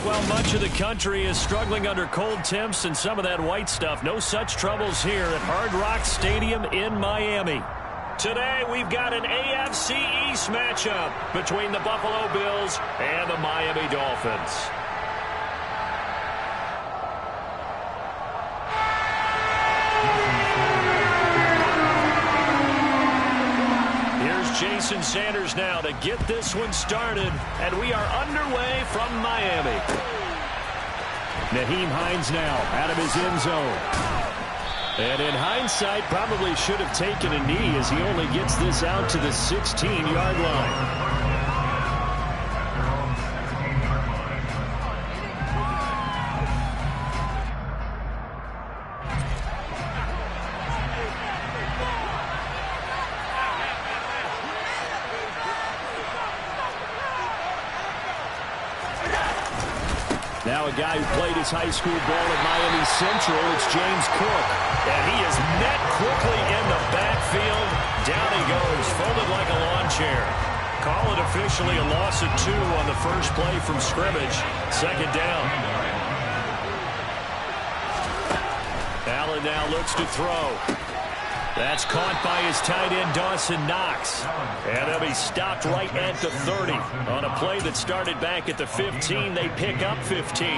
Well, much of the country is struggling under cold temps and some of that white stuff. No such troubles here at Hard Rock Stadium in Miami. Today, we've got an AFC East matchup between the Buffalo Bills and the Miami Dolphins. Here's Jason Sanders now to get this one started, and we are underway from Miami. Nyheim Hines now out of his end zone. And in hindsight, probably should have taken a knee as he only gets this out to the 16-yard line. Now a guy who played his high school ball at Miami Central, it's James Cook. And he is met quickly in the backfield. Down he goes, folded like a lawn chair. Call it officially a loss of 2 on the first play from scrimmage. Second down. Allen now looks to throw. That's caught by his tight end, Dawson Knox. And they'll be stopped right at the 30. On a play that started back at the 15, they pick up 15.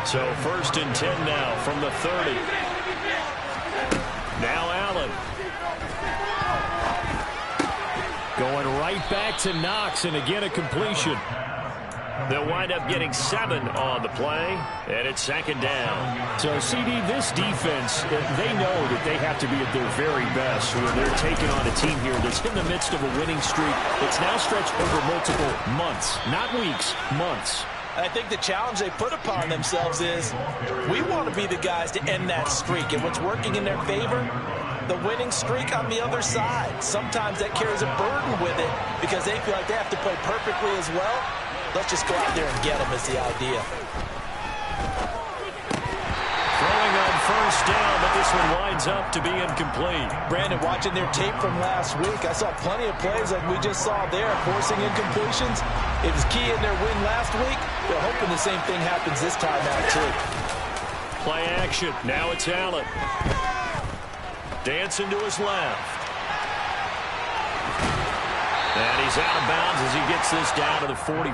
So first and 10 now from the 30. Now Allen. Going right back to Knox, and again a completion. They'll wind up getting 7 on the play, and it's second down. So, CD, this defense, they know that they have to be at their very best when they're taking on a team here that's in the midst of a winning streak that's now stretched over multiple months, not weeks, months. I think the challenge they put upon themselves is we want to be the guys to end that streak, and what's working in their favor, the winning streak on the other side. Sometimes that carries a burden with it because they feel like they have to play perfectly as well. Let's just go out there and get them is the idea. Throwing on first down, but this one winds up to be incomplete. Brandon, watching their tape from last week, I saw plenty of plays like we just saw there, forcing incompletions. It was key in their win last week. They're hoping the same thing happens this time out, too. Play action. Now it's Allen. Dancing to his left. And he's out of bounds as he gets this down to the 45.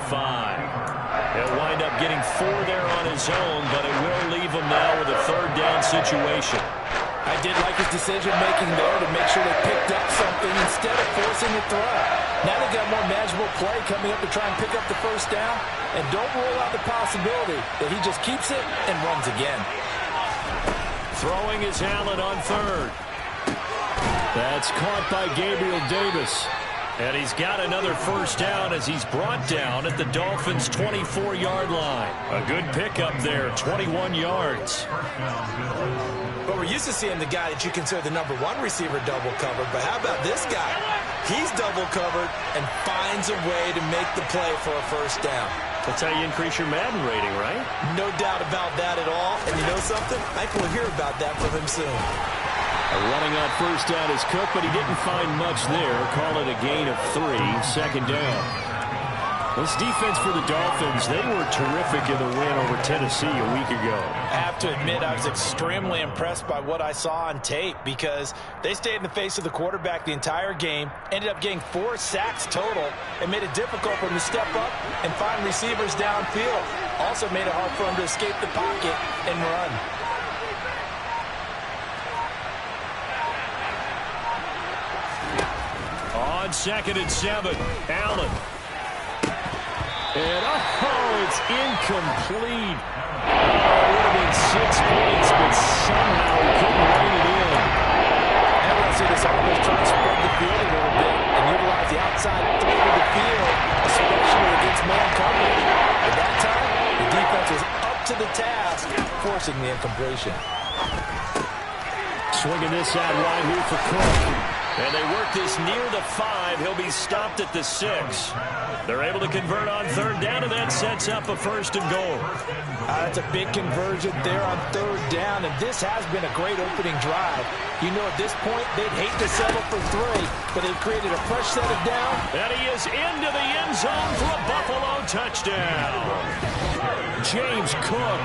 He'll wind up getting 4 there on his own, but it will leave him now with a third down situation. I did like his decision-making there to make sure they picked up something instead of forcing a throw. Now they got more manageable play coming up to try and pick up the first down, and don't rule out the possibility that he just keeps it and runs again. Throwing is Allen on third. That's caught by Gabriel Davis. And he's got another first down as he's brought down at the Dolphins' 24-yard line. A good pickup there, 21 yards. But we're used to seeing the guy that you consider the #1 receiver double covered. But how about this guy? He's double covered and finds a way to make the play for a first down. That's how you increase your Madden rating, right? No doubt about that at all. And you know something? I think we'll hear about that from him soon. Running on first down is Cook, but he didn't find much there. Call it a gain of 3, second down. This defense for the Dolphins, they were terrific in the win over Tennessee a week ago. I have to admit, I was extremely impressed by what I saw on tape because they stayed in the face of the quarterback the entire game, ended up getting 4 sacks total, and made it difficult for him to step up and find receivers downfield. Also made it hard for him to escape the pocket and run. On 2nd and 7, Allen. And, it's incomplete. It would have been 6 points, but somehow he couldn't rein it in. And we'll see this offense try to spread the field a little bit and utilize the outside third of the field, especially against man coverage. At that time, the defense was up to the task, forcing the incompletion. Swinging this out wide here for Cook. And they work this near the 5. He'll be stopped at the 6. They're able to convert on third down, and that sets up a first and goal. That's a big conversion there on third down, and this has been a great opening drive. You know, at this point, they'd hate to settle for 3, but they've created a fresh set of down. And he is into the end zone for a Buffalo touchdown. James Cook,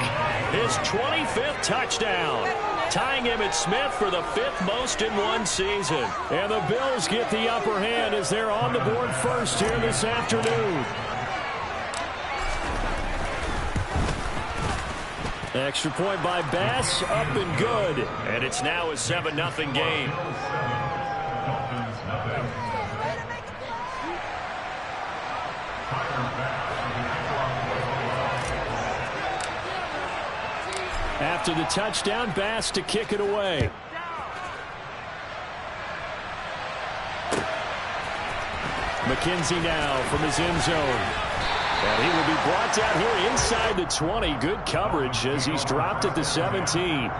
his 25th touchdown, tying Emmitt Smith for the 5th most in one season. And the Bills get the upper hand as they're on the board first here this afternoon. Extra point by Bass, up and good. And it's now a 7-0 game. After the touchdown, Bass to kick it away. McKenzie now from his end zone. And he will be brought down here inside the 20. Good coverage as he's dropped at the 17.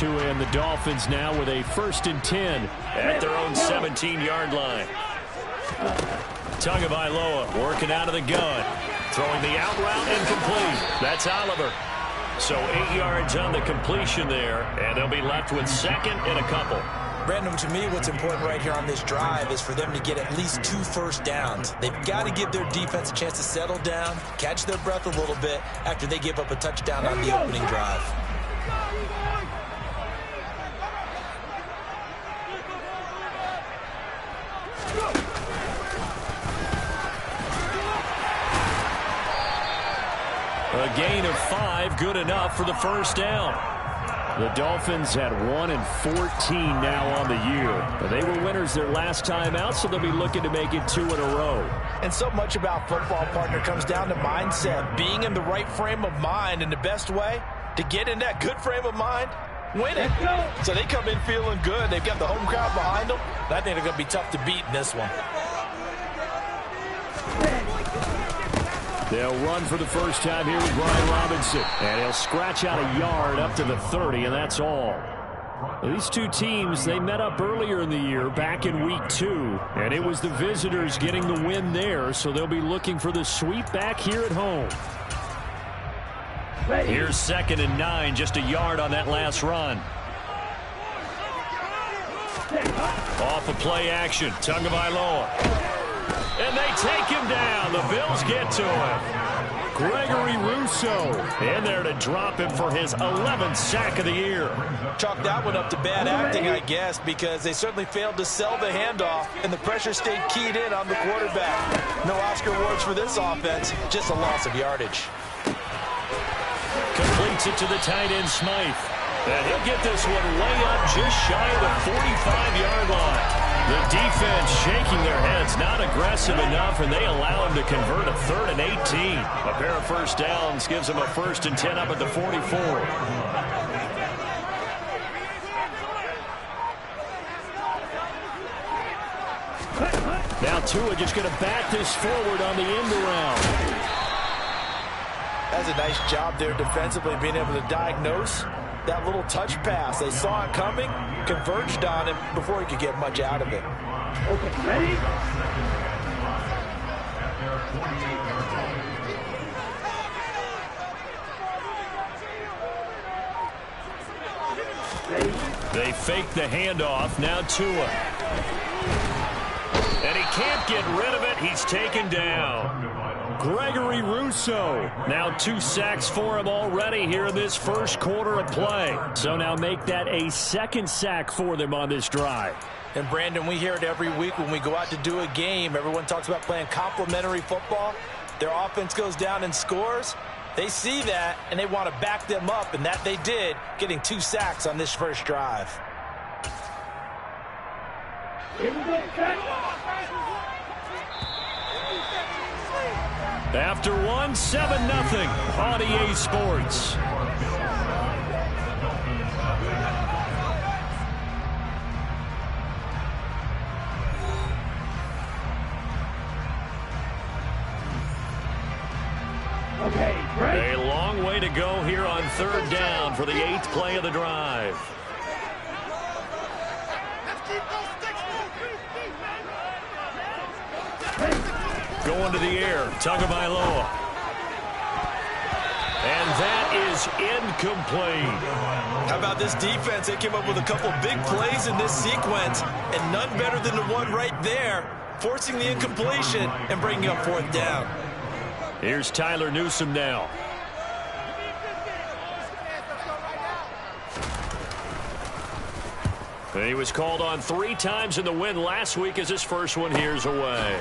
And the Dolphins now with a 1st and 10 at their own 17-yard line. Tagovailoa working out of the gun. Throwing the out route incomplete. That's Oliver. So 8 yards on the completion there, and they'll be left with 2nd and a couple. Brandon, to me, what's important right here on this drive is for them to get at least 2 first downs. They've got to give their defense a chance to settle down, catch their breath a little bit after they give up a touchdown on the opening drive. A gain of 5, good enough for the first down. The Dolphins had 1 and 14 now on the year. They were winners their last time out, so they'll be looking to make it 2 in a row. And so much about football, partner, comes down to mindset, being in the right frame of mind, and the best way to get in that good frame of mind, win it. So they come in feeling good. They've got the home crowd behind them. I think they're going to be tough to beat in this one. They'll run for the first time here with Brian Robinson. And he'll scratch out a yard up to the 30, and that's all. These two teams, they met up earlier in the year, back in week 2. And it was the visitors getting the win there, so they'll be looking for the sweep back here at home. Here's 2nd and 9, just a yard on that last run. Off of play action, Tagovailoa. And they take him down. The Bills get to him. Gregory Rousseau in there to drop him for his 11th sack of the year. Chalk that one up to bad acting, I guess, because they certainly failed to sell the handoff, and the pressure stayed keyed in on the quarterback. No Oscar awards for this offense, just a loss of yardage. Completes it to the tight end, Smythe. And he'll get this one way up just shy of the 45-yard line. The defense shaking their heads, not aggressive enough, and they allow him to convert a 3rd and 18. A pair of first downs gives them a 1st and 10 up at the 44. Now Tua just going to bat this forward on the end around. That's a nice job there defensively, being able to diagnose that little touch pass. They saw it coming, converged on him before he could get much out of it. Okay, ready? They fake the handoff. Now Tua. And he can't get rid of it. He's taken down. Gregory Rousseau. Now 2 sacks for him already here in this first quarter of play. So now make that a 2nd sack for them on this drive. And Brandon, we hear it every week when we go out to do a game. Everyone talks about playing complementary football. Their offense goes down and scores. They see that, and they want to back them up, and that they did, getting 2 sacks on this first drive. Here we go, After 1, 7-0 on EA Sports. Okay, right. A long way to go here on 3rd down for the 8th play of the drive. Going to the air. Tagovailoa. And that is incomplete. How about this defense? They came up with a couple big plays in this sequence, and none better than the one right there, forcing the incompletion and bringing up fourth down. Here's Tyler Newsome now. He was called on 3 times in the win last week as his first one here's away.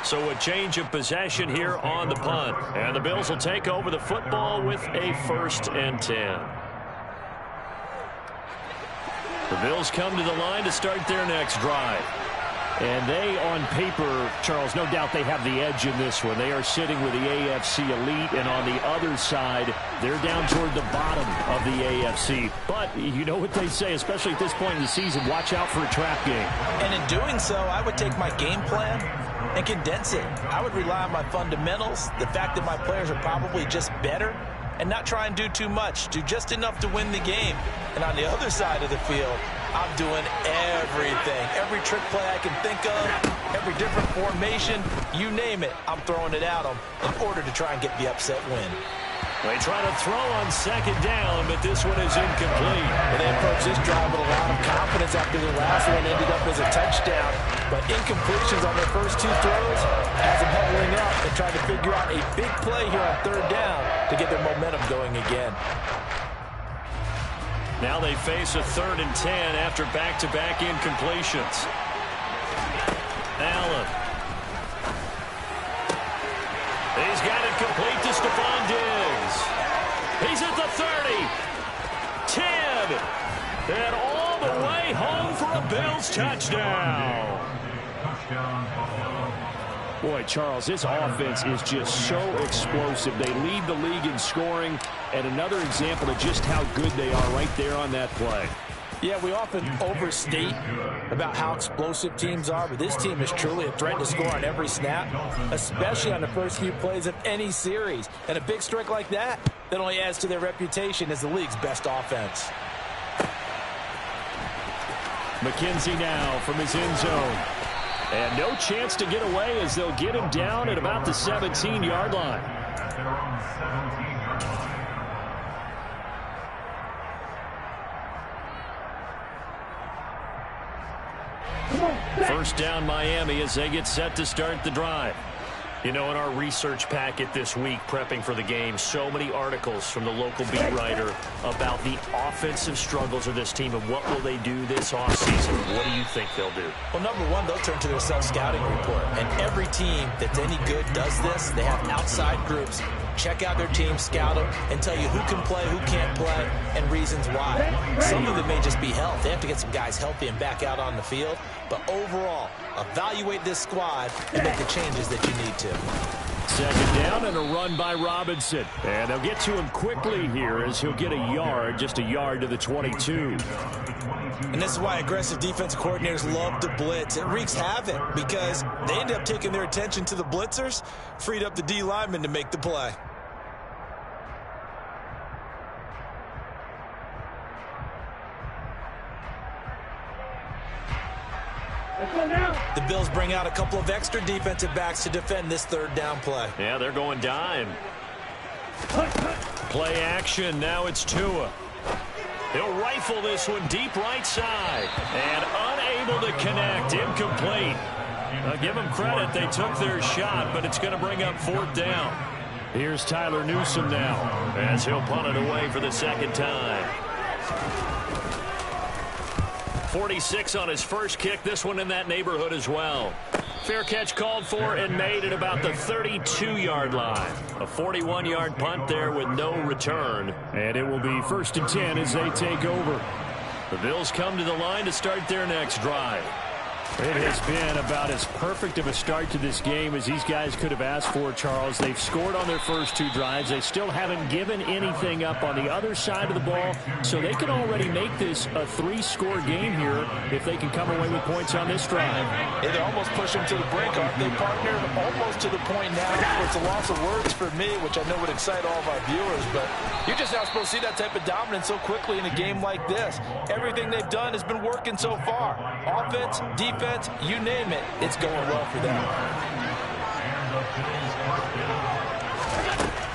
So a change of possession here on the punt. And the Bills will take over the football with a 1st and 10. The Bills come to the line to start their next drive. And they, on paper, Charles, no doubt they have the edge in this one. They are sitting with the AFC elite, and on the other side, they're down toward the bottom of the AFC. But you know what they say, especially at this point in the season, watch out for a trap game. And in doing so, I would take my game plan and condense it. I would rely on my fundamentals, the fact that my players are probably just better, and not try and do too much, do just enough to win the game. And on the other side of the field, I'm doing everything. Every trick play I can think of, every different formation, you name it, I'm throwing it at them in order to try and get the upset win. They try to throw on 2nd down, but this one is incomplete. And they approach this drive with a lot of confidence after the last one ended up as a touchdown. But incompletions on their first 2 throws has them huddling up and trying to figure out a big play here on 3rd down to get their momentum going again. Now they face a 3rd and 10 after back-to-back incompletions. Allen. He's got it complete to Stephon Diggs. He's at the 30. 10. And all the way home for a Bills touchdown. Boy, Charles, this offense is just so explosive. They lead the league in scoring, and another example of just how good they are right there on that play. Yeah, we often overstate about how explosive teams are, but this team is truly a threat to score on every snap, especially on the first few plays of any series. And a big strike like that only adds to their reputation as the league's best offense. McKenzie now from his end zone. And no chance to get away as they'll get him down at about the 17-yard line. First down Miami as they get set to start the drive. You know, in our research packet this week, prepping for the game, so many articles from the local beat writer about the offensive struggles of this team and what will they do this offseason. What do you think they'll do? Well, number one, they'll turn to their self-scouting report. And every team that's any good does this. They have outside groups. Check out their team, scout them, and tell you who can play, who can't play, and reasons why. Some of it may just be health. They have to get some guys healthy and back out on the field. But overall, evaluate this squad and make the changes that you need to. 2nd down and a run by Robinson. And they'll get to him quickly here as he'll get a yard, just a yard to the 22. And this is why aggressive defensive coordinators love to blitz. It wreaks havoc because they end up taking their attention to the blitzers, freed up the D lineman to make the play. The Bills bring out a couple of extra defensive backs to defend this 3rd down play. Yeah, they're going dime. Play action. Now it's Tua. He'll rifle this one deep right side. And unable to connect. Incomplete. I'll give them credit. They took their shot, but it's going to bring up 4th down. Here's Tyler Newsome now as he'll punt it away for the 2nd time. 46 on his first kick. This one in that neighborhood as well. Fair catch called for and made at about the 32-yard line. A 41-yard punt there with no return. And it will be 1st and 10 as they take over. The Bills come to the line to start their next drive. It has been about as perfect of a start to this game as these guys could have asked for, Charles. They've scored on their first 2 drives. They still haven't given anything up on the other side of the ball, so they can already make this a 3-score game here if they can come away with points on this drive. Yeah, they're almost pushing to the brink, aren't they, partner? Almost to the point now where it's a loss of words for me, which I know would excite all of our viewers, but you're just not supposed to see that type of dominance so quickly in a game like this. Everything they've done has been working so far. Offense, defense, you name it, it's going well for them.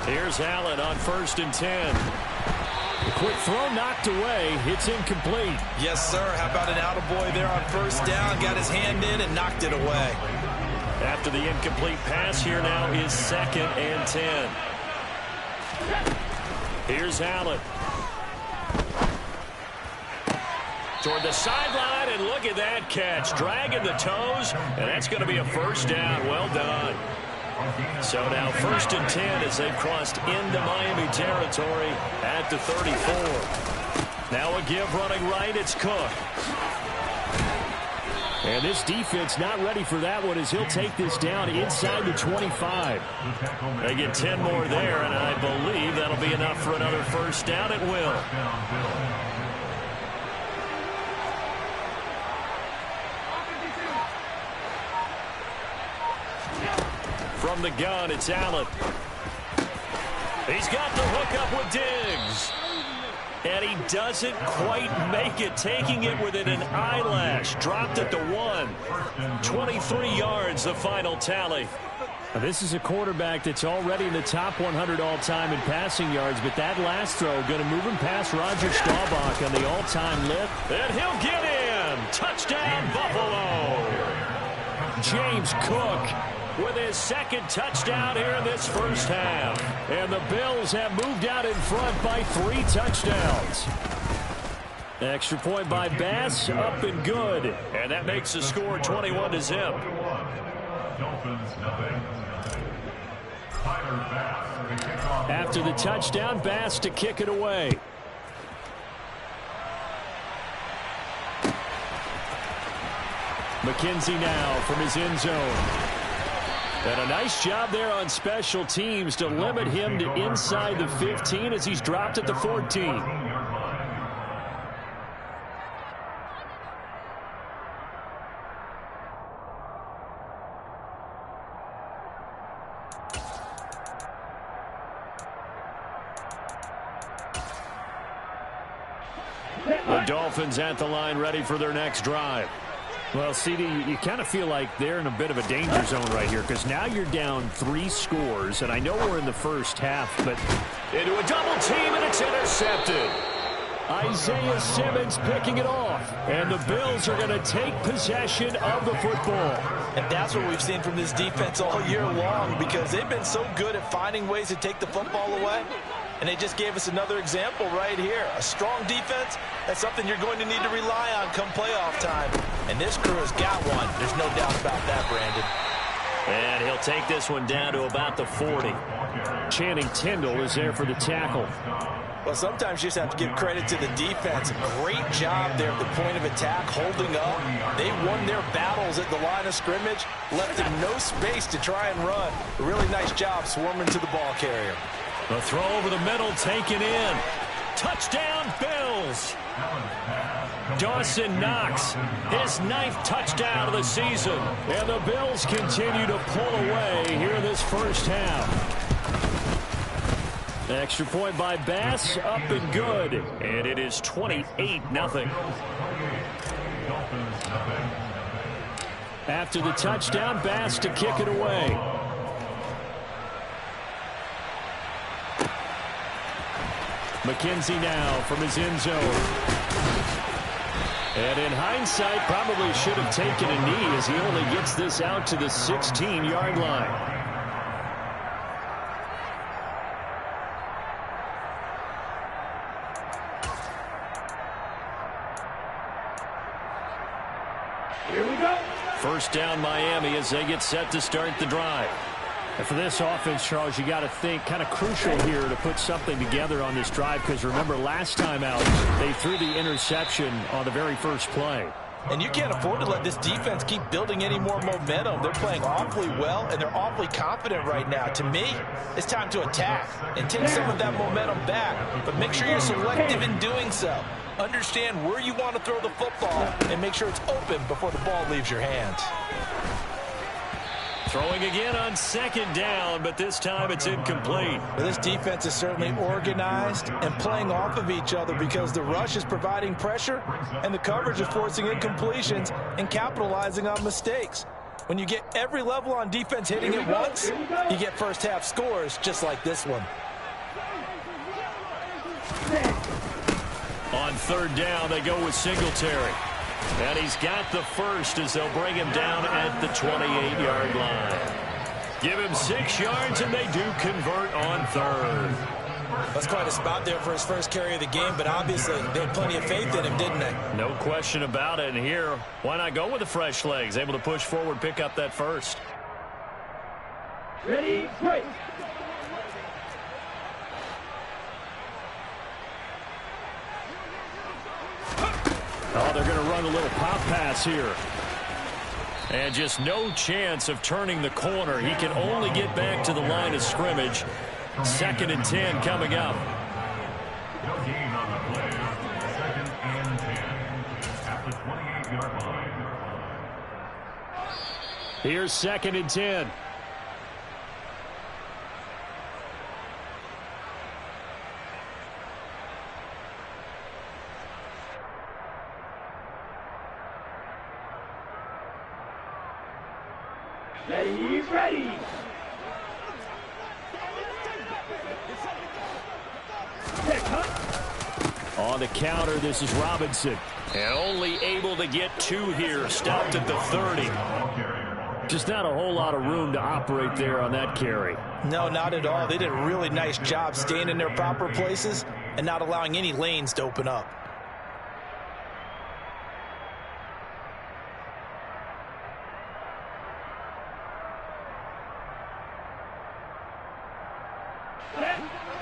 Here's Allen on 1st and 10. The quick throw knocked away. It's incomplete. Yes, sir. How about an attaboy there on 1st down? Got his hand in and knocked it away. After the incomplete pass, here now is 2nd and 10. Here's Allen. Toward the sideline, and look at that catch. Dragging the toes, and that's going to be a 1st down. Well done. So now 1st and 10 as they've crossed into Miami territory at the 34. Now a give running right, it's Cook. And this defense not ready for that one as he'll take this down inside the 25. They get 10 more there, and I believe that'll be enough for another 1st down. It will. From the gun, it's Allen. He's got the hook up with Diggs. And he doesn't quite make it, taking it within an eyelash. Dropped at the 1. 23 yards, the final tally. Now, this is a quarterback that's already in the top 100 all-time in passing yards, but that last throw going to move him past Roger Staubach on the all-time lift. And he'll get in. Touchdown, Buffalo. James Cook with his 2nd touchdown here in this 1st half. And the Bills have moved out in front by 3 touchdowns. Extra point by Bass, up and good. And that makes the score 21-0. After the touchdown, Bass to kick it away. McKenzie now from his end zone. And a nice job there on special teams to limit him to inside the 15 as he's dropped at the 14. The Dolphins at the line ready for their next drive. Well, CD, you kind of feel like they're in a bit of a danger zone right here because now you're down 3 scores, and I know we're in the 1st half, but into a double team, and it's intercepted. Isaiah Simmons picking it off, and the Bills are going to take possession of the football. And that's what we've seen from this defense all year long because they've been so good at finding ways to take the football away. And they just gave us another example right here. A strong defense, that's something you're going to need to rely on come playoff time. And this crew has got one. There's no doubt about that, Brandon. And he'll take this one down to about the 40. Channing Tindall is there for the tackle. Well, sometimes you just have to give credit to the defense. Great job there at the point of attack, holding up. They won their battles at the line of scrimmage, left them no space to try and run. A really nice job swarming to the ball carrier. The throw over the middle, taken in. Touchdown, Bills. Dawson Knox, his 9th touchdown of the season. And the Bills continue to pull away here in this 1st half. Extra point by Bass, up and good. And it is 28-0. After the touchdown, Bass to kick it away. McKenzie now from his end zone. And in hindsight, probably should have taken a knee as he only gets this out to the 16-yard line. Here we go. 1st down Miami as they get set to start the drive. And for this offense, Charles, you got to think kind of crucial here to put something together on this drive because remember last time out they threw the interception on the very first play. And you can't afford to let this defense keep building any more momentum. They're playing awfully well, and they're awfully confident right now. To me, it's time to attack and take some of that momentum back. But make sure you're selective in doing so. Understand where you want to throw the football and make sure it's open before the ball leaves your hands. Throwing again on 2nd down, but this time it's incomplete. Well, this defense is certainly organized and playing off of each other because the rush is providing pressure and the coverage is forcing incompletions and capitalizing on mistakes. When you get every level on defense hitting at once, you get first half scores just like this one. On third down, they go with Singletary. And he's got the first as they'll bring him down at the 28-yard line. Give him 6 yards, and they do convert on third. That's quite a spot there for his first carry of the game, but obviously they had plenty of faith in him, didn't they? No question about it. And here, why not go with the fresh legs? Able to push forward, pick up that first. Ready, break. Oh, they're going to run a little pop pass here. And just no chance of turning the corner. He can only get back to the line of scrimmage. 2nd and 10 coming up. No gain on the play. 2nd and 10 at the 28-yard line. Here's 2nd and 10. Ready. On the counter, this is Robinson. And only able to get 2 here. Stopped at the 30. Just not a whole lot of room to operate there on that carry. No, not at all. They did a really nice job staying in their proper places and not allowing any lanes to open up.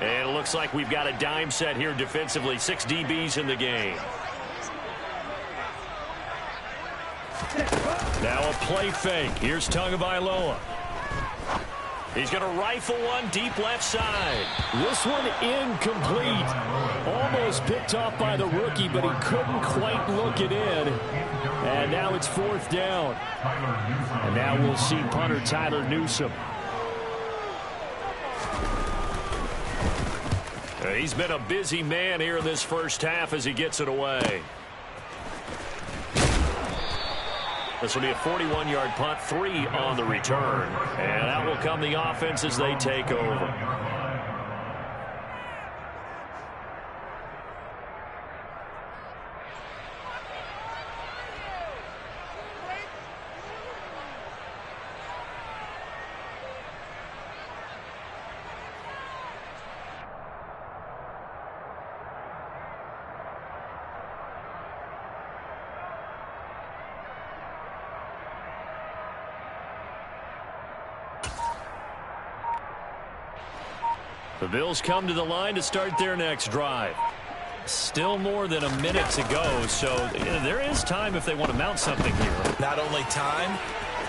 And it looks like we've got a dime set here defensively. 6 DBs in the game. Now a play fake. Here's Tagovailoa. He's going to rifle one deep left side. This one incomplete. Almost picked off by the rookie, but he couldn't quite look it in. And now it's 4th down. And now we'll see punter Tyler Newsome. He's been a busy man here in this first half as he gets it away. This will be a 41-yard punt, 3 on the return. And out will come the offense as they take over. The Bills come to the line to start their next drive. Still more than a minute to go, so there is time if they want to mount something here. Not only time,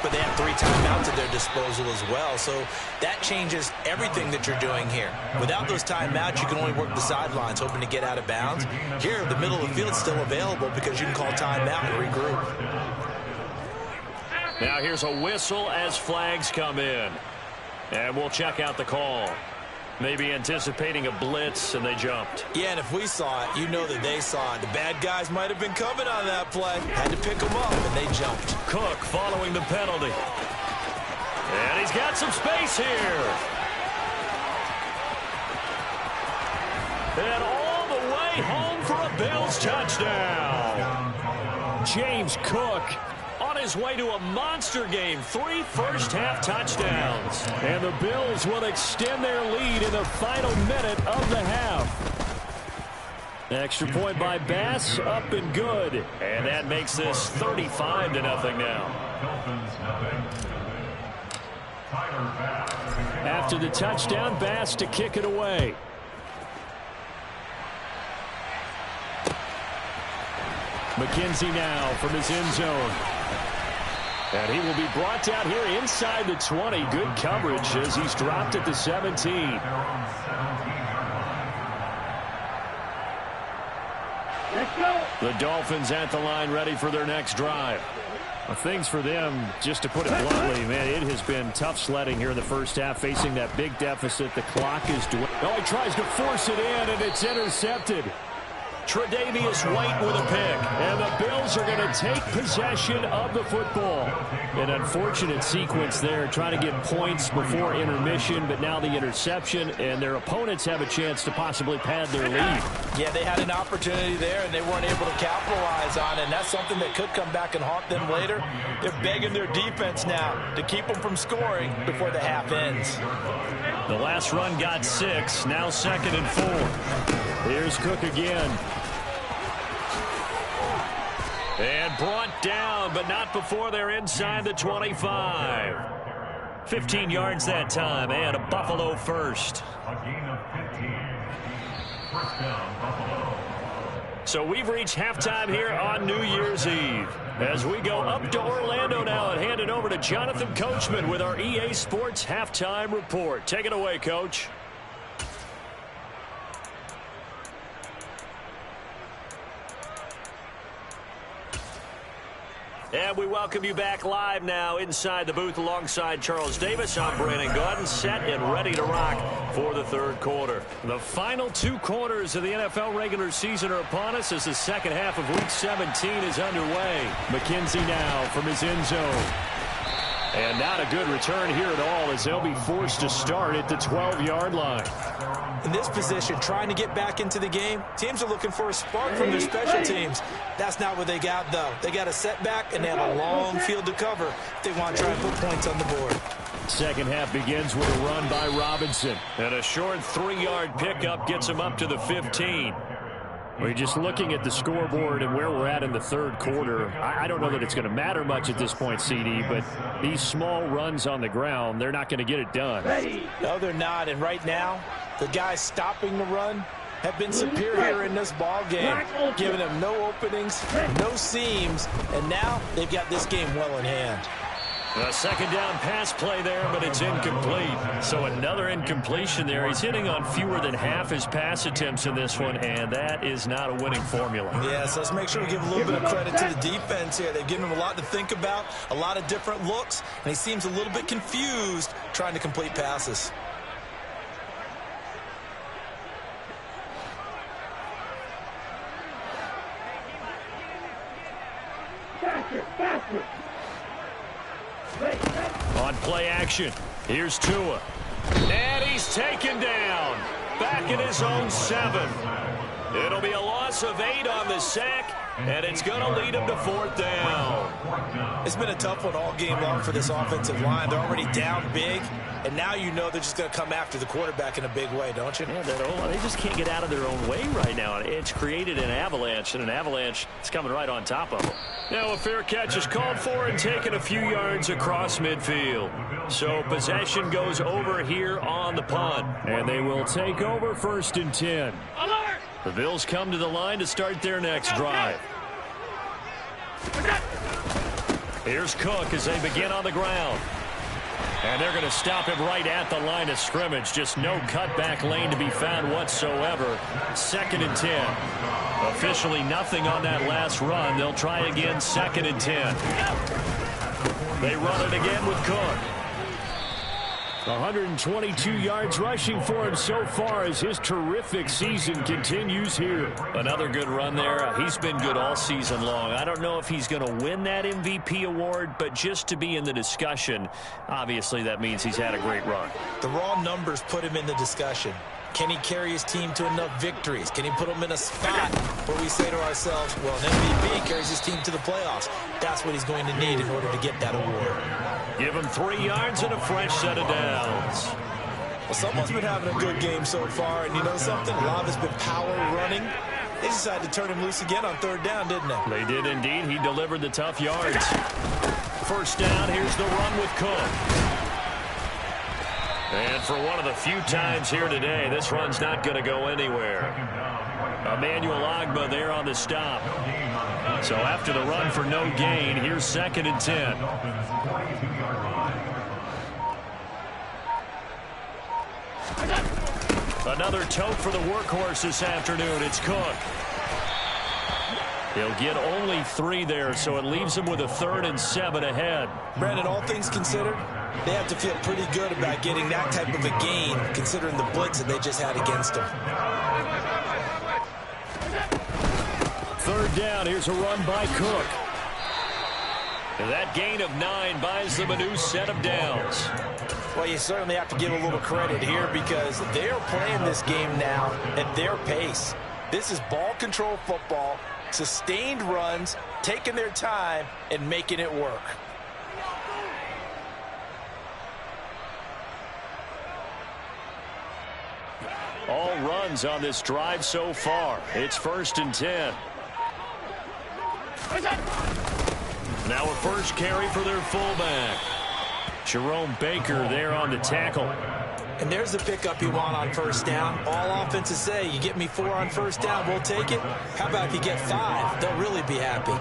but they have 3 timeouts at their disposal as well, so that changes everything that you're doing here. Without those timeouts, you can only work the sidelines, hoping to get out of bounds. Here, the middle of the field is still available because you can call timeout and regroup. Now here's a whistle as flags come in. And we'll check out the call. Maybe anticipating a blitz, and they jumped. Yeah, and if we saw it, you know that they saw it. The bad guys might have been coming on that play. Had to pick them up, and they jumped. Cook following the penalty. And he's got some space here. And all the way home for a Bills touchdown. James Cook on his way to a monster game. 3 first-half touchdowns. And the Bills will extend their lead in the final minute of the half. Extra point by Bass, up and good. And that makes this 35-0 now. After the touchdown, Bass to kick it away. McKenzie now from his end zone. And he will be brought down here inside the 20. Good coverage as he's dropped at the 17. Let's go. The Dolphins at the line ready for their next drive. Well, things for them, just to put it bluntly, man, it has been tough sledding here in the first half, facing that big deficit. The clock is doing. Oh, he tries to force it in, and it's intercepted. Tre'Davious White with a pick. And the Bills are going to take possession of the football. An unfortunate sequence there, trying to get points before intermission, but now the interception, and their opponents have a chance to possibly pad their lead. Yeah, they had an opportunity there, and they weren't able to capitalize on it, and that's something that could come back and haunt them later. They're begging their defense now to keep them from scoring before the half ends. The last run got 6, now 2nd and 4. Here's Cook again. And brought down, but not before they're inside the 25. 15 yards that time, and a Buffalo first. A gain of 15. First down, Buffalo. So we've reached halftime here on New Year's Eve. As we go up to Orlando now and hand it over to Jonathan Coachman with our EA Sports Halftime Report. Take it away, Coach. And we welcome you back live now inside the booth alongside Charles Davis. I'm Brandon Gaudin, set and ready to rock for the third quarter. The final 2 quarters of the NFL regular season are upon us as the second half of Week 17 is underway. McKenzie now from his end zone. And not a good return here at all as they'll be forced to start at the 12-yard line. In this position, trying to get back into the game, teams are looking for a spark from their special teams. That's not what they got, though. They got a setback, and they have a long field to cover if they want to try and put points on the board. Second half begins with a run by Robinson. And a short 3-yard pickup gets him up to the 15. We're just looking at the scoreboard and where we're at in the third quarter. I don't know that it's going to matter much at this point, CD, but these small runs on the ground, they're not going to get it done. No, they're not. And right now, the guys stopping the run have been superior in this ball game, giving them no openings, no seams, and now they've got this game well in hand. A second down pass play there, but it's incomplete. So another incompletion there. He's hitting on fewer than half his pass attempts in this one, and that is not a winning formula. Yeah, so let's make sure we give a little bit of credit to the defense here. They've given him a lot to think about, a lot of different looks, and he seems a little bit confused trying to complete passes. Faster. On play action, here's Tua. And he's taken down. Back in his own 7. It'll be a loss of 8 on the sack, and it's going to lead him to 4th down. It's been a tough one all game long for this offensive line. They're already down big, and now you know they're just going to come after the quarterback in a big way, don't you? Yeah, they just can't get out of their own way right now. It's created an avalanche, and an avalanche is coming right on top of them. Now a fair catch is called for and taken a few yards across midfield. So possession goes over here on the punt, and they will take over 1st and 10. The Bills come to the line to start their next drive. Here's Cook as they begin on the ground. And they're going to stop him right at the line of scrimmage. Just no cutback lane to be found whatsoever. 2nd and 10. Officially nothing on that last run. They'll try again 2nd and 10. They run it again with Cook. 122 yards rushing for him so far as his terrific season continues here. Another good run there. He's been good all season long. I don't know if he's going to win that MVP award, but just to be in the discussion, obviously that means he's had a great run. The raw numbers put him in the discussion. Can he carry his team to enough victories? Can he put them in a spot where we say to ourselves, well, an MVP carries his team to the playoffs. That's what he's going to need in order to get that award. Give him 3 yards and a fresh set of downs. Well, someone's been having a good game so far, and you know something? A lot has been power running. They decided to turn him loose again on 3rd down, didn't they? They did indeed. He delivered the tough yards. 1st down, here's the run with Cook. And for one of the few times here today, this run's not going to go anywhere. Emmanuel Ogbah there on the stop. So after the run for no gain, here's 2nd and 10. Another tote for the workhorse this afternoon. It's Cook. He'll get only 3 there, so it leaves him with a 3rd and 7 ahead. Brandon, all things considered, they have to feel pretty good about getting that type of a gain, considering the blitz that they just had against them. Third down, here's a run by Cook. And that gain of 9 buys them a new set of downs. Well, you certainly have to give a little credit here because they're playing this game now at their pace. This is ball control football, sustained runs, taking their time and making it work. All runs on this drive so far. It's 1st and 10. Now a first carry for their fullback. Jerome Baker there on the tackle. And there's the pickup you want on first down. All offenses say, you get me 4 on first down, we'll take it. How about if you get 5? They'll really be happy.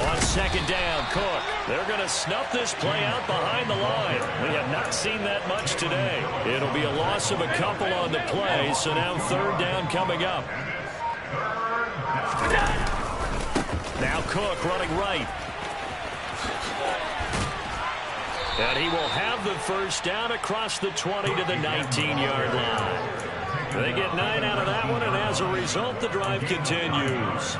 On second down, Cook. They're going to snuff this play out behind the line. We have not seen that much today. It'll be a loss of a couple on the play, so now third down coming up. Now Cook running right. And he will have the first down across the 20 to the 19-yard line. They get 9 out of that one, and as a result, the drive continues.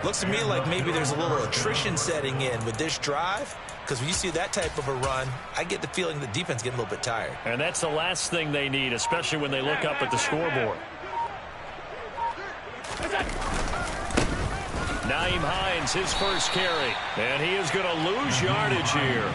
Looks to me like maybe there's a little attrition setting in with this drive, because when you see that type of a run, I get the feeling the defense getting a little bit tired. And that's the last thing they need, especially when they look up at the scoreboard. Nyheim Hines, his first carry. And he is going to lose yardage here.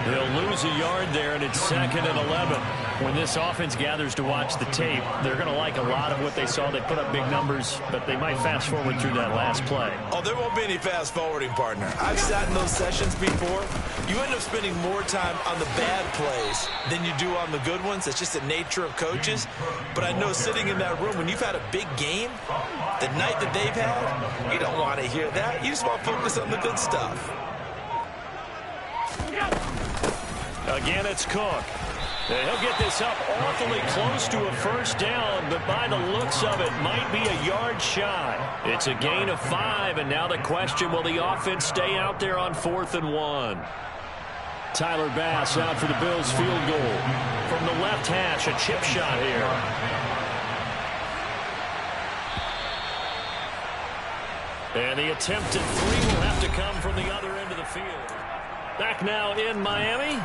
He'll lose a yard there, and it's 2nd and 11. When this offense gathers to watch the tape, they're going to like a lot of what they saw. They put up big numbers, but they might fast forward through that last play. Oh, there won't be any fast forwarding, partner. I've sat in those sessions before. You end up spending more time on the bad plays than you do on the good ones. It's just the nature of coaches. But I know sitting in that room, when you've had a big game, the night that they've had, you don't want to hear that. You just want to focus on the good stuff. Again, it's Cook. And he'll get this up awfully close to a first down, but by the looks of it, might be a yard shy. It's a gain of 5, and now the question, will the offense stay out there on 4th and 1? Tyler Bass out for the Bills field goal. From the left hash, a chip shot here. And the attempt at 3 will have to come from the other end of the field. Back now in Miami.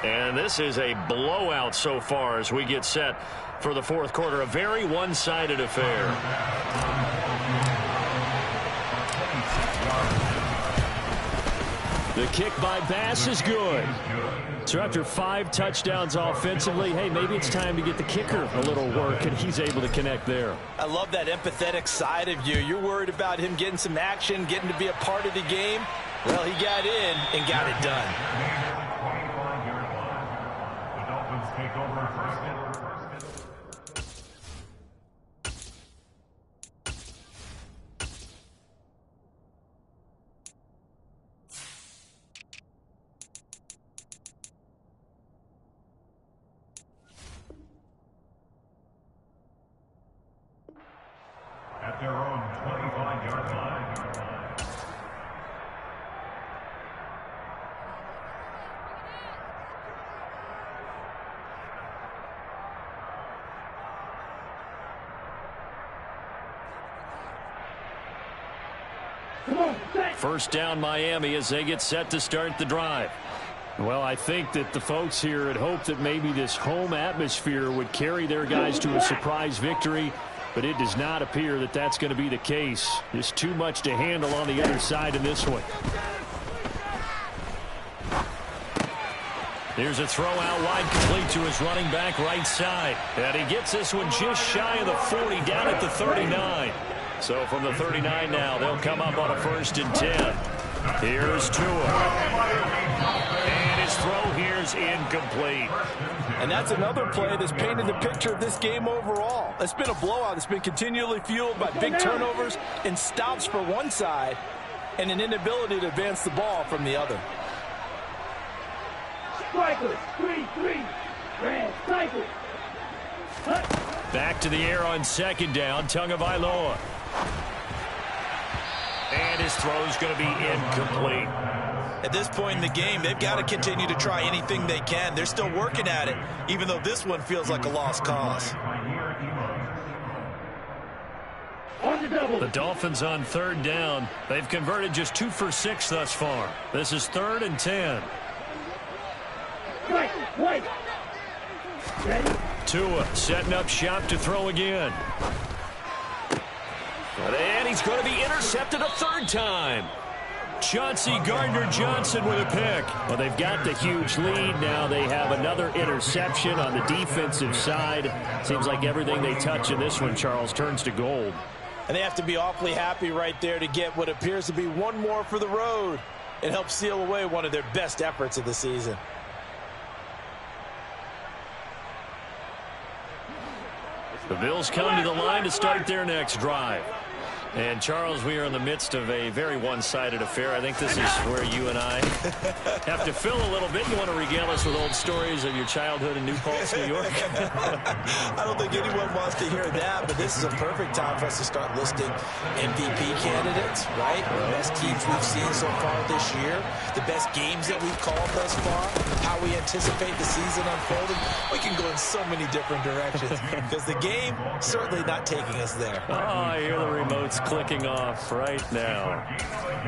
And this is a blowout so far as we get set for the 4th quarter. A very one-sided affair. The kick by Bass is good. So after 5 touchdowns offensively, hey, maybe it's time to get the kicker a little work, and he's able to connect there. I love that empathetic side of you. You're worried about him getting some action, getting to be a part of the game. Well, he got in and got it done. The Dolphins take over first and 10. At their own 25-yard line. First down Miami as they get set to start the drive. Well, I think that the folks here had hoped that maybe this home atmosphere would carry their guys to a surprise victory, but it does not appear that that's going to be the case. There's too much to handle on the other side in this one. Here's a throw out wide, complete to his running back right side. And he gets this one just shy of the 40, down at the 39. So from the 39 now, they'll come up on a 1st and 10. Here's Tua. And his throw here's incomplete. And that's another play that's painted the picture of this game overall. It's been a blowout. It's been continually fueled by big turnovers and stops for one side and an inability to advance the ball from the other. Strikers, 3-3. Red strikers. Back to the air on second down, Tagovailoa. And his throw's going to be incomplete. At this point in the game, they've got to continue to try anything they can. They're still working at it, even though this one feels like a lost cause. The Dolphins on third down. They've converted just 2 for 6 thus far. This is 3rd and 10. Wait. Ready? Tua setting up shop to throw again. And he's going to be intercepted a 3rd time. Chauncey Gardner-Johnson with a pick. Well, they've got the huge lead. Now they have another interception on the defensive side. Seems like everything they touch in this one, Charles, turns to gold. And they have to be awfully happy right there to get what appears to be one more for the road. It helps seal away one of their best efforts of the season. The Bills come to the line to start their next drive. And, Charles, we are in the midst of a very one-sided affair. I think this is where you and I have to fill a little bit. You want to regale us with old stories of your childhood in New Paltz, New York? I don't think anyone wants to hear that, but this is a perfect time for us to start listing MVP candidates, right? The best teams we've seen so far this year, the best games that we've called thus far, how we anticipate the season unfolding. We can go in so many different directions because the game certainly not taking us there. Oh, I hear the remotes clicking off right now.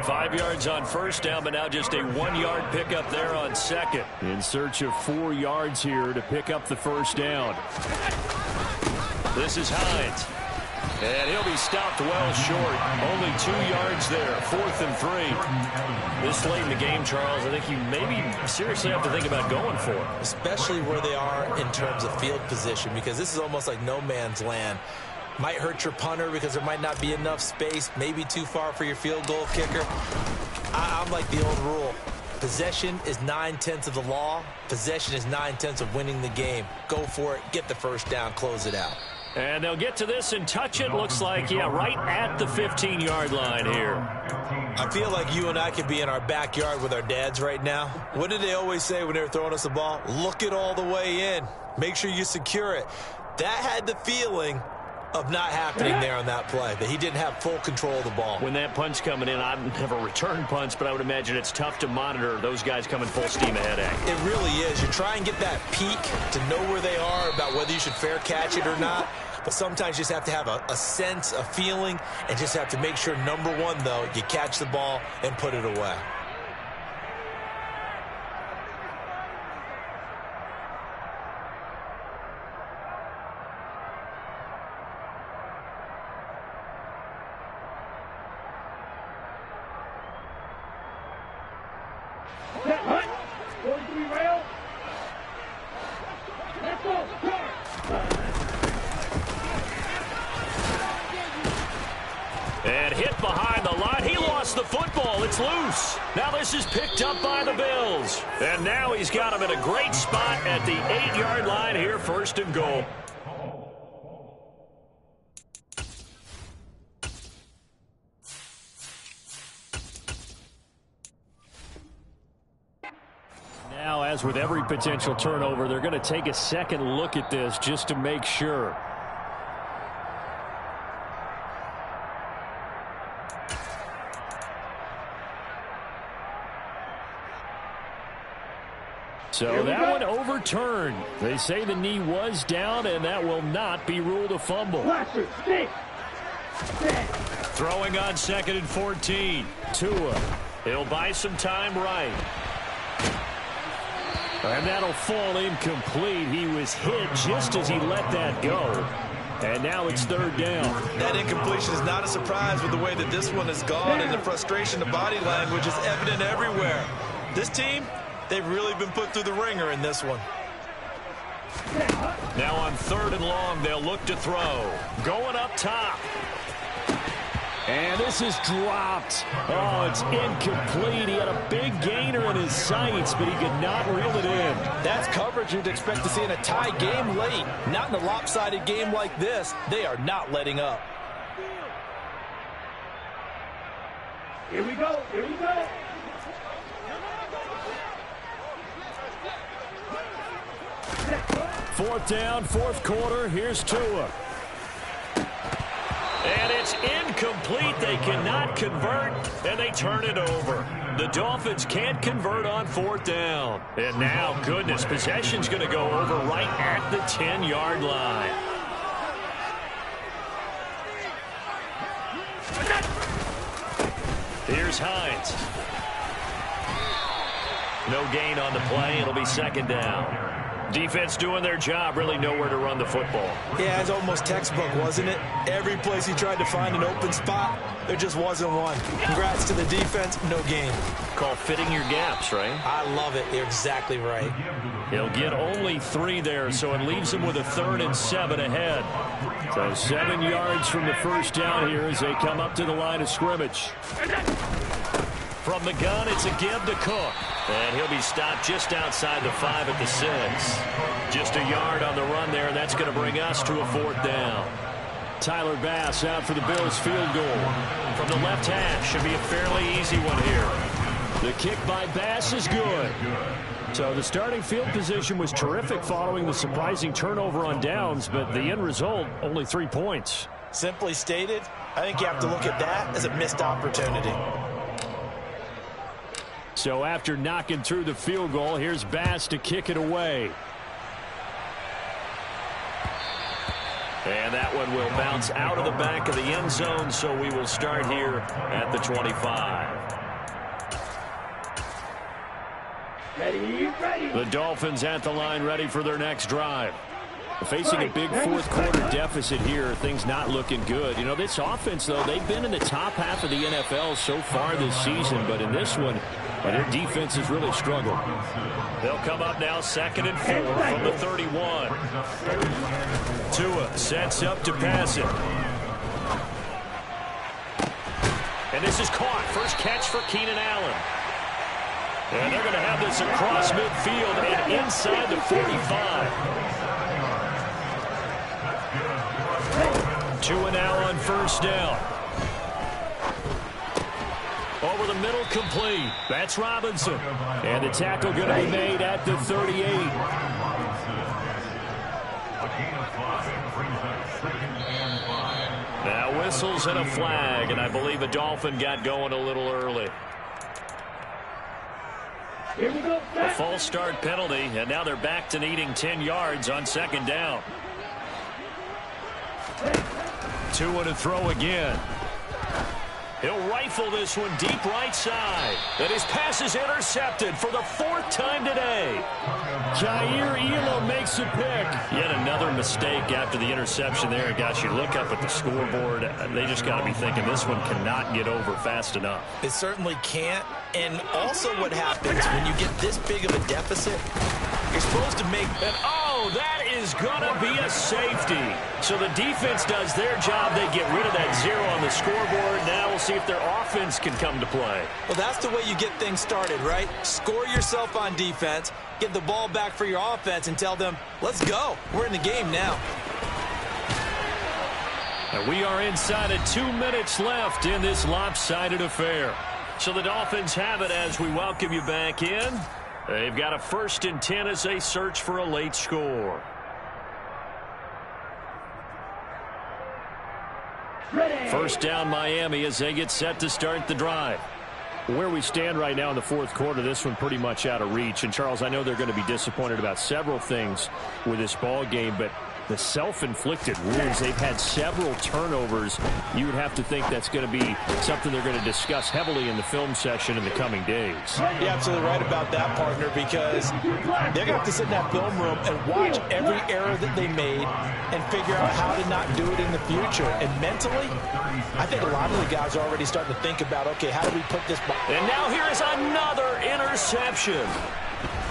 5 yards on first down, but now just a 1-yard pickup there on second. In search of 4 yards here to pick up the first down. This is Hines. And he'll be stopped well short. Only 2 yards there. 4th and 3. This late in the game, Charles, I think you maybe seriously have to think about going for it. Especially where they are in terms of field position, because this is almost like no man's land. Might hurt your punter because there might not be enough space, maybe too far for your field goal kicker. I'm like the old rule. Possession is 9/10 of the law. Possession is 9/10 of winning the game. Go for it. Get the first down. Close it out. And they'll get to this and touch it. Looks like, yeah, right at the 15-yard line here. I feel like you and I could be in our backyard with our dads right now. What did they always say when they were throwing us the ball? Look it all the way in. Make sure you secure it. That had the feeling of not happening there on that play, that he didn't have full control of the ball. When that punch coming in, I've never returned punch, but I would imagine it's tough to monitor those guys coming full steam ahead at. It really is. You try and get that peek to know where they are, about whether you should fair catch it or not. But sometimes you just have to have a sense, a feeling, and just have to make sure, number one, though, you catch the ball and put it away. Going to be rail. Let's go. And hit behind the line. He lost the football. It's loose. Now this is picked up by the Bills. And now he's got him in a great spot at the 8-yard line here, 1st and goal. Now, as with every potential turnover, they're going to take a second look at this just to make sure. So that one overturned. They say the knee was down, and that will not be ruled a fumble. Throwing on 2nd and 14. Tua. He'll buy some time right. And that'll fall incomplete. He was hit just as he let that go. And now it's 3rd down. That incompletion is not a surprise with the way that this one has gone, and the frustration, the body language is evident everywhere. This team, they've really been put through the ringer in this one. Now on 3rd and long, they'll look to throw. Going up top. And this is dropped. Oh, it's incomplete. He had a big gainer in his sights, but he could not reel it in. That's coverage you'd expect to see in a tie game late. Not in a lopsided game like this. They are not letting up. Here we go. Here we go. Fourth down, 4th quarter. Here's Tua. And it's incomplete. They cannot convert, and they turn it over. The Dolphins can't convert on 4th down. And now, goodness, possession's going to go over right at the 10-yard line. Here's Hines. No gain on the play. It'll be second down. Defense doing their job, really nowhere to run the football. Yeah, it's almost textbook, wasn't it? Every place he tried to find an open spot, there just wasn't one. Congrats to the defense, no gain. Call fitting your gaps, right? I love it. You're exactly right. He'll get only 3 there, so it leaves him with a 3rd and 7 ahead. So 7 yards from the first down here as they come up to the line of scrimmage. From the gun, it's a give to Cook. And he'll be stopped just outside the 5 at the 6. Just a yard on the run there, and that's going to bring us to a 4th down. Tyler Bass out for the Bills field goal. From the left hash, should be a fairly easy one here. The kick by Bass is good. So the starting field position was terrific following the surprising turnover on downs, but the end result, only 3 points. Simply stated, I think you have to look at that as a missed opportunity. So after knocking through the field goal, here's Bass to kick it away. And that one will bounce out of the back of the end zone, so we will start here at the 25. Ready. The Dolphins at the line, ready for their next drive. Facing a big fourth-quarter deficit here, things not looking good. You know, this offense, though, they've been in the top half of the NFL so far this season, but in this one, their defense has really struggled. They'll come up now 2nd and 4 from the 31. Tua sets up to pass it. And this is caught. First catch for Keenan Allen. And they're going to have this across midfield and inside the 45. Tua now on first down. Over the middle, complete. That's Robinson. And the tackle going to be made at the 38. Now whistles and a flag, and I believe a Dolphin got going a little early. Here we go. A false start penalty, and now they're back to needing 10 yards on second down. Tua to throw again. He'll rifle this one deep right side. And his pass is intercepted for the 4th time today. Jair Elo makes a pick. Yet another mistake after the interception there. And gosh, you look up at the scoreboard, they just got to be thinking this one cannot get over fast enough. It certainly can't. And also what happens when you get this big of a deficit, you're supposed to make... And oh, that is going to be a safety. So the defense does their job. They get rid of that 0 on the scoreboard. Now we'll see if their offense can come to play. Well, that's the way you get things started, right? Score yourself on defense, get the ball back for your offense, and tell them, let's go. We're in the game now. And we are inside of 2 minutes left in this lopsided affair. So the Dolphins have it as we welcome you back in. They've got a 1st and 10 as they search for a late score. Ready. First down Miami as they get set to start the drive. Where we stand right now in the 4th quarter, this one pretty much out of reach. And, Charles, I know they're going to be disappointed about several things with this ball game, but the self-inflicted wounds, they've had several turnovers. You would have to think that's going to be something they're going to discuss heavily in the film session in the coming days. You're absolutely right about that, partner, because they're going to have to sit in that film room and watch every error that they made and figure out how to not do it in the future. And mentally, I think a lot of the guys are already starting to think about, okay, how do we put this ball? And now here is another interception.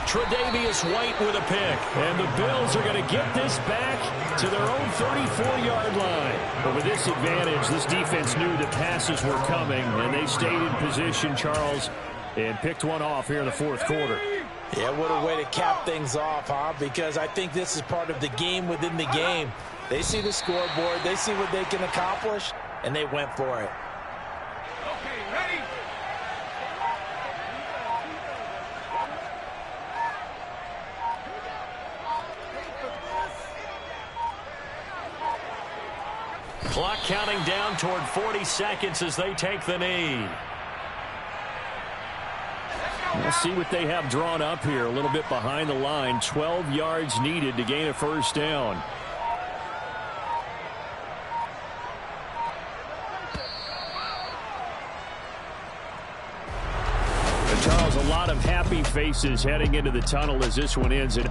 Tre'Davious White with a pick. And the Bills are going to get this back to their own 34-yard line. But with this advantage, this defense knew that passes were coming, and they stayed in position, Charles, and picked one off here in the 4th quarter. Yeah, what a way to cap things off, huh? Because I think this is part of the game within the game. They see the scoreboard, they see what they can accomplish, and they went for it. Okay, ready. Clock counting down toward 40 seconds as they take the knee. We'll see what they have drawn up here. A little bit behind the line. 12 yards needed to gain a first down. a lot of happy faces heading into the tunnel as this one ends.